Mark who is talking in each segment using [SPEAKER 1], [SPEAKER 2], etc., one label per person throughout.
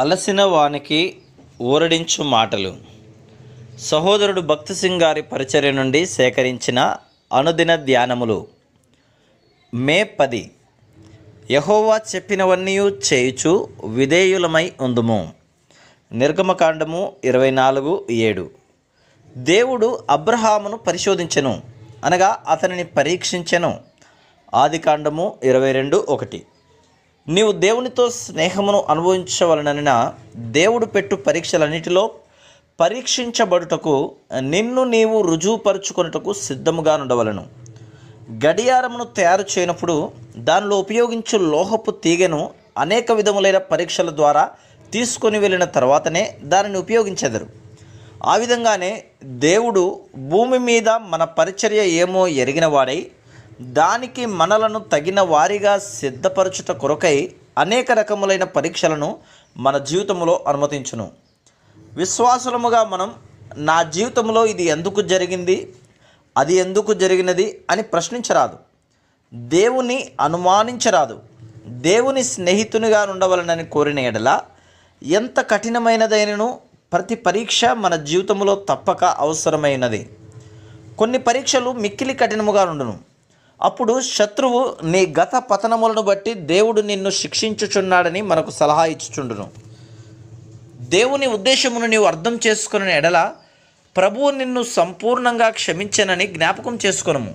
[SPEAKER 1] అలసిన వానికి ఊరడించు మాటలు. సహోదరుడు భక్తి సింగ్ గారి పరిచర్య నుండి సేకరించిన అనుదిన ధ్యానములు. మే 10. యెహోవా చెప్పినవన్నీ చేయుచు విధేయులమై ఉందుము. నిర్గమకాండము 24:7. దేవుడు అబ్రహామును పరిశోధించెను, అనగా అతనిని పరీక్షించెను. ఆదికాండము 22:1. నీవు దేవునితో స్నేహమును అనుభవించవలననిన దేవుడు పెట్టు పరీక్షలన్నిటిలో పరీక్షించబడుటకు నిన్ను నీవు రుజువుపరుచుకొనుటకు సిద్ధముగా ఉండవలను. గడియారమును తయారు చేయనప్పుడు దానిలో ఉపయోగించు లోహపు తీగను అనేక విధములైన పరీక్షల ద్వారా తీసుకొని వెళ్ళిన తర్వాతనే దానిని ఉపయోగించెదరు. ఆ విధంగానే దేవుడు భూమి మీద మన పరిచర్య ఏమో ఎరిగిన వాడై దానికి మనలను తగిన వారిగా సిద్ధపరచుట కొరకై అనేక రకములైన పరీక్షలను మన జీవితంలో అనుమతించును. విశ్వాసులముగా మనం నా జీవితంలో ఇది ఎందుకు జరిగింది, అది ఎందుకు జరిగినది అని ప్రశ్నించరాదు. దేవుని అనుమానించరాదు. దేవుని స్నేహితునిగా ఉండవలనని కోరిన ఎడల ఎంత కఠినమైనదైనను ప్రతి పరీక్ష మన జీవితంలో తప్పక అవసరమైనది. కొన్ని పరీక్షలు మిక్కిలి కఠినముగా ఉండును. అప్పుడు శత్రువు నీ గత పతనములను బట్టి దేవుడు నిన్ను శిక్షించుచున్నాడని మనకు సలహా ఇచ్చుచుండును. దేవుని ఉద్దేశమును నీవు అర్థం చేసుకున్న ఎడల ప్రభువు నిన్ను సంపూర్ణంగా క్షమించనని జ్ఞాపకం చేసుకొనుము.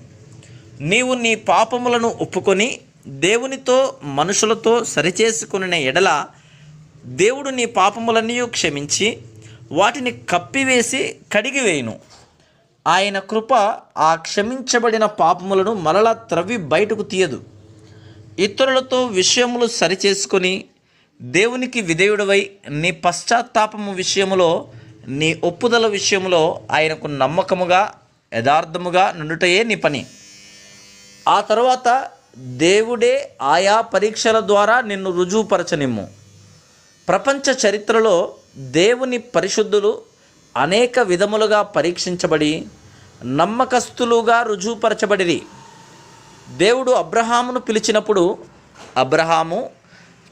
[SPEAKER 1] నీవు నీ పాపములను ఒప్పుకొని దేవునితో మనుషులతో సరిచేసుకున్న ఎడల దేవుడు నీ పాపములన్నీ క్షమించి వాటిని కప్పివేసి కడిగివేయును. ఆయన కృప ఆ క్షమించబడిన పాపములను మరలా త్రవ్వి బయటకు తీయదు. ఇతరులతో విషయములు సరిచేసుకొని దేవునికి విధేయుడవై నీ పశ్చాత్తాపము విషయములో, నీ ఒప్పుదల విషయంలో ఆయనకు నమ్మకముగా యథార్థముగా నుండుటయే నీ పని. ఆ తర్వాత దేవుడే ఆయా పరీక్షల ద్వారా నిన్ను రుజువుపరచనిమ్ము. ప్రపంచ చరిత్రలో దేవుని పరిశుద్ధులు అనేక విధములుగా పరీక్షించబడి నమ్మకస్తులుగా రుజువుపరచబడిరి. దేవుడు అబ్రహామును పిలిచినప్పుడు అబ్రహాము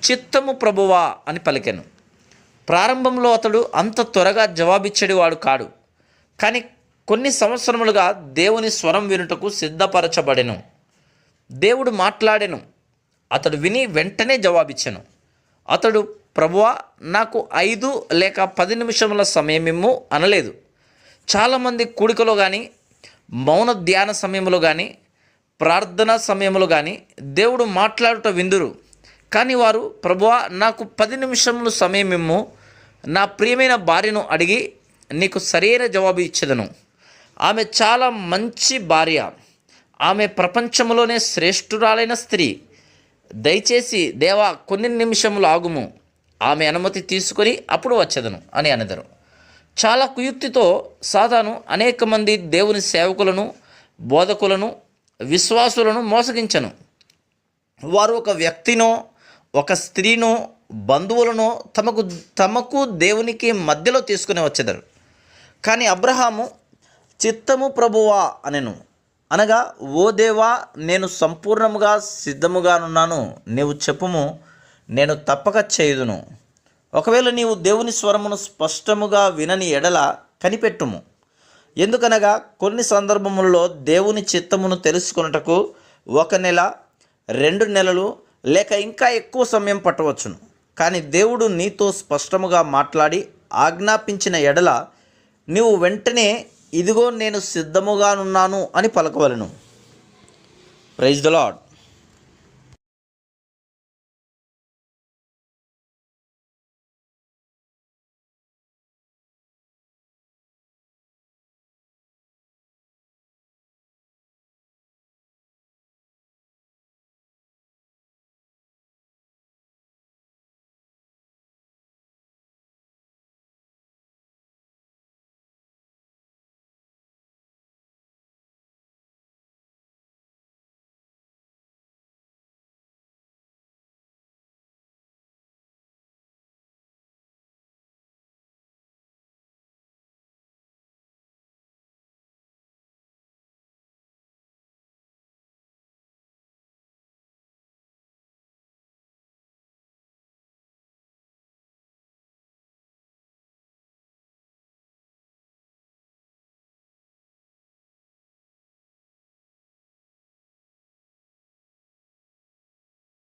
[SPEAKER 1] చిత్తము ప్రభువా అని పలికెను. ప్రారంభంలో అతడు అంత త్వరగా జవాబిచ్చేవాడు కాడు, కానీ కొన్ని సంవత్సరములుగా దేవుని స్వరం వినుటకు సిద్ధపరచబడెను. దేవుడు మాట్లాడెను, అతడు విని వెంటనే జవాబిచ్చెను. అతడు ప్రభువా నాకు 5 లేక 10 నిమిషముల సమయమిమ్ము అనలేదు. చాలామంది కూడికలో కానీ, మౌన ధ్యాన సమయంలో కానీ, ప్రార్థనా సమయంలో కానీ దేవుడు మాట్లాడుట విందురు. కానీ వారు ప్రభువా నాకు 10 నిమిషముల సమయమిమ్ము, నా ప్రియమైన భార్యను అడిగి నీకు సరైన జవాబు ఇచ్చేదను. ఆమె చాలా మంచి భార్య, ఆమె ప్రపంచంలోనే శ్రేష్ఠురాలైన స్త్రీ. దయచేసి దేవా కొన్ని నిమిషములు ఆగుము, ఆమె అనుమతి తీసుకొని అప్పుడు వచ్చేదను అని అనేదరు. చాలా కుయుక్తితో సాతాను అనేక మంది దేవుని సేవకులను, బోధకులను, విశ్వాసులను మోసగించను. వారు ఒక వ్యక్తినో, ఒక స్త్రీనో, బంధువులను తమకు దేవునికి మధ్యలో తీసుకుని వచ్చేదరు. కానీ అబ్రహాము చిత్తము ప్రభువా అనెను, అనగా ఓ దేవా నేను సంపూర్ణముగా సిద్ధముగానున్నాను, నీవు చెప్పుము, నేను తప్పక చేయుదును. ఒకవేళ నీవు దేవుని స్వరమును స్పష్టముగా వినని ఎడల కనిపెట్టుము. ఎందుకనగా కొన్ని సందర్భములలో దేవుని చిత్తమును తెలుసుకొనుటకు 1 నెల, 2 నెలలు లేక ఇంకా ఎక్కువ సమయం పట్టవచ్చును. కానీ దేవుడు నీతో స్పష్టముగా మాట్లాడి ఆజ్ఞాపించిన ఎడల నీవు వెంటనే ఇదిగో నేను సిద్ధముగానున్నాను అని పలకవలెను. Praise the lord.